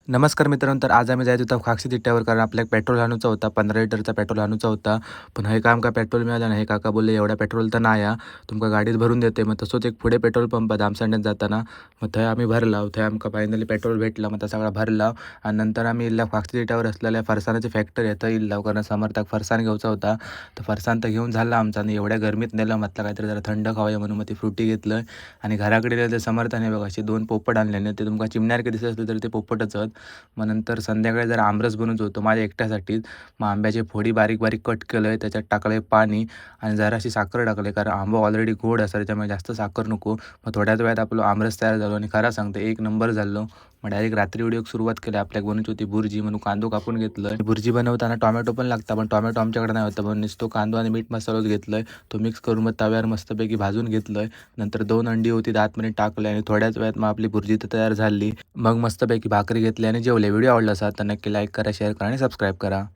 नमस्कार मित्रांनो, तर आज आम्ही जायचं होतो खाक्षी तिट्यावर कारण आपल्याला पेट्रोल आणायचा होता. 15 लिटरचा पेट्रोल आणायचा होता. पण हे काम का पेट्रोल मिळालं नाही. हे काका बोलले एवढा पेट्रोल तर नाही हा, तुमका गाडीत भरून देते. मग तसंच एक पुढे पेट्रोल पंप आहे आमच्याकडे जाताना. मग थंय आम्ही भरला. थंय आमका फायनली पेट्रोल भेटला. मग सगळा भरला आणि नंतर आम्ही इल्ला खाक्षी तिट्यावर असलेल्या फरसाणाची फॅक्टरी आहे तर इल्ला कारण समर्थक फरसाण घ्यायचा होता. तर फरसाण तर घेऊन झाला आमचा आणि एवढ्या गरमीत नेलं म्हटलं काहीतरी जरा थंड खाऊया म्हणून मग ती फ्रुटी घेतलं आणि घराकडे गेलं तर समर्थाने बघा असे 2 पोपट आणले. ते तुमका चिमण्यासारखे दिसत असले तरी ते पोपटच आहेत. मग नंतर संध्याकाळी जरा आमरस बनवत होतो माझ्या एकट्यासाठीच. मग आंब्याची फोडी बारीक बारीक कट केलं आहे, त्याच्यात टाकलं आहे पाणी आणि जराशी साखर टाकली कारण आंबा ऑलरेडी गोड असतं त्याच्यामुळे जास्त साखर नको. मग थोड्याच वेळात आपलं आमरस तयार झालो आणि खरं सांगतो एक नंबर झालं. मग डायरेक्ट रात्री व्हिडिओ सुरुवात केली. आपल्या बनवत होती बुर्जी म्हणून कांदो कापून घेतलं. बुर्जी बनवताना टोमॅटो पण लागतं पण टोमॅटो आमच्याकडे नाही होता. पण नुसतो कांदो आणि मीठ मसालाच घेतलं तो मिक्स करून मग तव्यावर मस्तपैकी भाजून घेतलं. नंतर 2 अंडी होती 10 मिनिट टाकले आणि थोड्याच वेळात मग आपली बुर्जी तर तयार झाली. मग मस्तपैकी भाकरी घेतली आणि जेवले. व्हिडिओ आवडला असेल तर नक्की लाईक करा, शेअर करा आणि सबस्क्राईब करा.